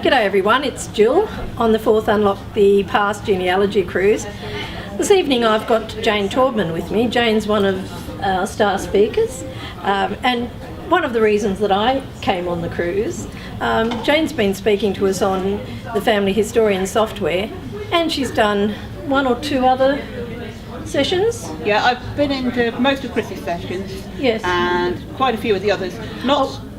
G'day everyone, it's Jill on the 4th Unlock the Past genealogy cruise. This evening I've got Jane Taubman with me. Jane's one of our star speakers, and one of the reasons that I came on the cruise, Jane's been speaking to us on the Family Historian software, and she's done one or two other sessions. Yeah, I've been into most of Chris's sessions. Yes. And quite a few of the others.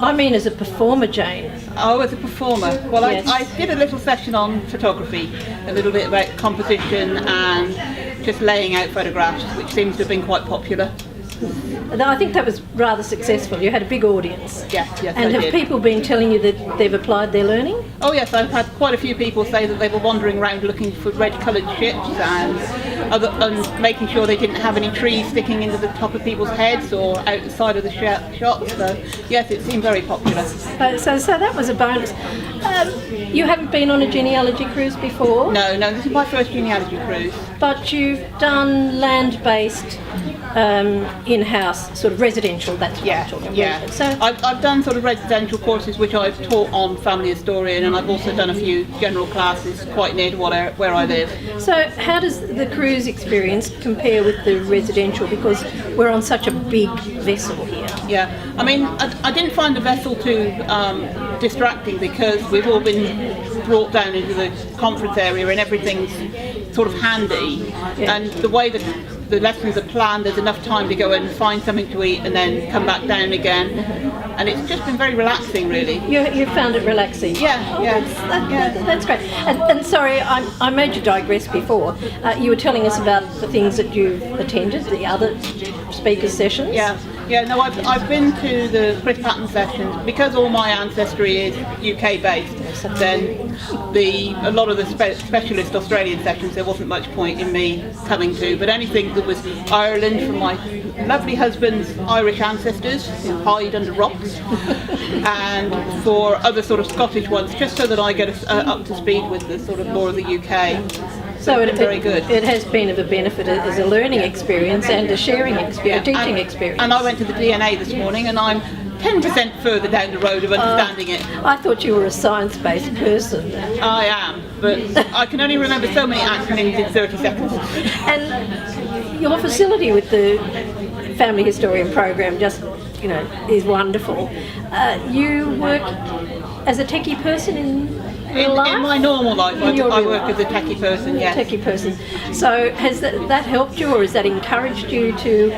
I mean as a performer, Jane. Oh, as a performer. Well, Yes. I did a little session on photography, a little bit about composition and just laying out photographs, which seems to have been quite popular. And I think that was rather successful. You had a big audience. Yes, And I have did. people been telling you that they've applied their learning? Oh yes, I've had quite a few people say that they were wandering around looking for red-coloured ships and making sure they didn't have any trees sticking into the top of people's heads or out the side of the shot. So yes, it seemed very popular. So that was a bonus. You haven't been on a genealogy cruise before? No, this is my first genealogy cruise. But you've done land-based, in-house, sort of residential, that's what I'm talking about. Yeah. So, I've done sort of residential courses which I've taught on Family Historian, and I've also done a few general classes quite near to where I live. so how does the cruise experience compare with the residential? Because we're on such a big vessel here. Yeah, I mean, I didn't find the vessel too distracting because we've all been brought down into the conference area and everything's sort of handy. Yeah. And the way that the lessons are planned, there's enough time to go and find something to eat and then come back down again. And it's just been very relaxing, really. You found it relaxing? Yeah. That's great. And sorry, I made you digress before. You were telling us about the things that you've attended, the other speakers' sessions. No, I've been to the Chris Patton sessions because all my ancestry is UK based. Then a lot of the specialist Australian sessions, there wasn't much point in me coming to. But anything that was Ireland from my lovely husband's Irish ancestors who hide under rocks, and for other sort of Scottish ones, just so that I get up to speed with the sort of more of the UK. So it's very good. It has been of a benefit as a learning experience and a sharing experience, a teaching experience. And I went to the DNA this morning, and I'm 10% further down the road of understanding it. I thought you were a science-based person. I am, but I can only remember so many acronyms in 30 seconds. And your facility with the Family Historian program just, is wonderful. You work as a techie person in real life? In my normal life, I work as a techie person, yes. Techie person. So has that helped you, or has that encouraged you to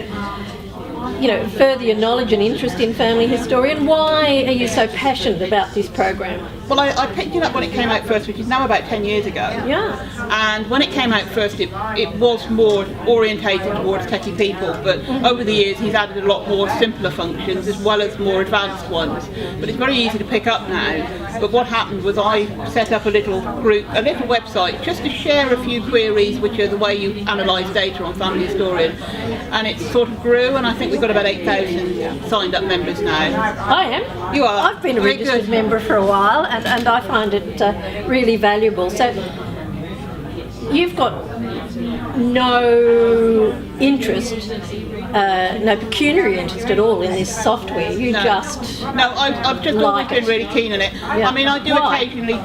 further your knowledge and interest in family history? And why are you so passionate about this program? Well, I picked it up when it came out first, which is now about 10 years ago. Yeah. And when it came out first, it was more orientated towards techie people, but over the years he's added a lot more simpler functions as well as more advanced ones. But it's very easy to pick up now. But what happened was I set up a little website, just to share a few queries, which are the way you analyse data on Family Historian. And it sort of grew, and I think we've got about 8,000 signed up members now. I am. You are. I've been a Very registered good. member for a while, and I find it really valuable. So you've got no interest, no pecuniary interest at all in this software. You just No, I've just always been really keen on it. Yeah. I mean, I do Why? occasionally,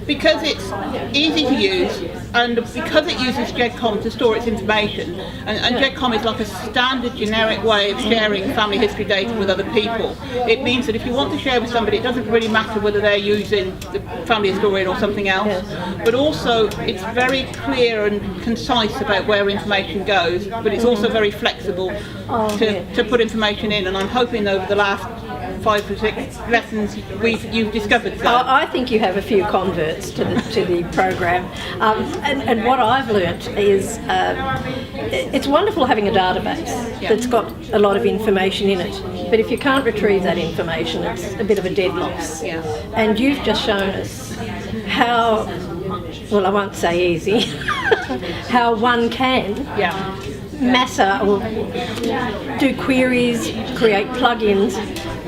because it's easy to use, and because it uses GEDCOM to store its information, and GEDCOM is like a standard generic way of sharing family history data with other people. It means that if you want to share with somebody, it doesn't really matter whether they're using the Family Historian or something else, but also it's very clear and concise about where information goes, but it's also very flexible to put information in, and I'm hoping over the last 5 or 6 lessons you've discovered that. I think you have a few converts to the program, and what I've learnt is it's wonderful having a database that's got a lot of information in it, but if you can't retrieve that information, it's a bit of a deadlock. Yeah. And you've just shown us how, well, I won't say easy, how one can massa or do queries, create plugins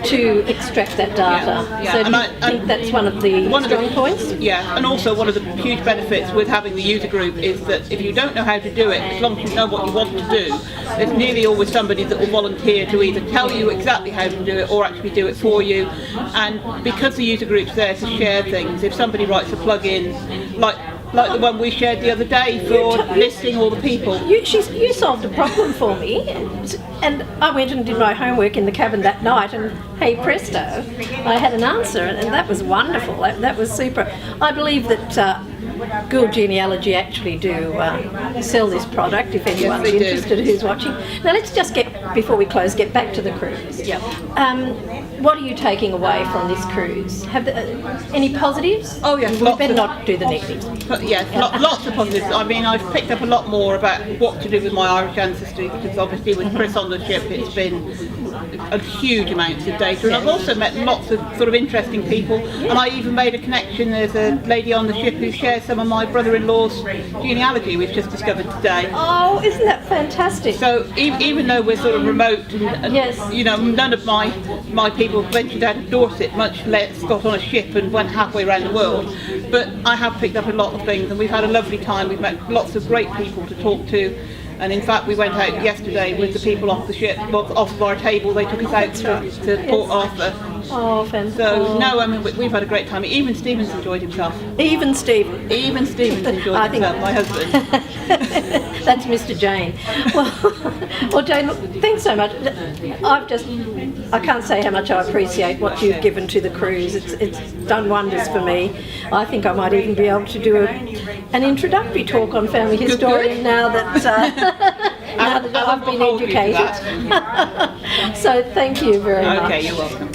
to extract that data. Yeah. So do you think that's one of the strong points? Yeah, and also one of the huge benefits with having the user group is that if you don't know how to do it, as long as you know what you want to do, there's nearly always somebody that will volunteer to either tell you exactly how to do it or actually do it for you. And because the user group's there to share things, if somebody writes a plug-in, like the one we shared the other day for listing all the people. You solved a problem for me, and I went and did my homework in the cabin that night, and hey presto, I had an answer, and that was wonderful. That was super. I believe that Google Genealogy actually do sell this product if anyone's interested who's watching. Now let's just before we close, get back to the cruise. Yeah. What are you taking away from this cruise? Have any positives? Oh yes, we better not do the negatives. Yes, lots of positives. I mean, I've picked up a lot more about what to do with my Irish ancestry, because obviously with Chris on the ship, it's been a huge amount of data. And I've also met lots of sort of interesting people, and I even made a connection. There's a lady on the ship who shares some of my brother-in-law's genealogy we've just discovered today. Oh, isn't that fantastic? So even though we're sort of remote, and yes, you know, none of my people ventured out of Dorset, much less got on a ship and went halfway around the world. But I have picked up a lot of things, and we've had a lovely time. We've met lots of great people to talk to. And in fact, we went out yesterday with the people off the ship, off of our table. They took us out to Port Arthur. Oh, fantastic. So, no, I mean, we've had a great time. Even Stephen's enjoyed himself. Even Stephen's enjoyed himself, my husband. That's Mr. Jane. Well, Jane, look, thanks so much. I can't say how much I appreciate what you've given to the cruise. It's done wonders for me. I think I might even be able to do an introductory talk on family historian now that I've been educated. So thank you very much. Okay, you're welcome.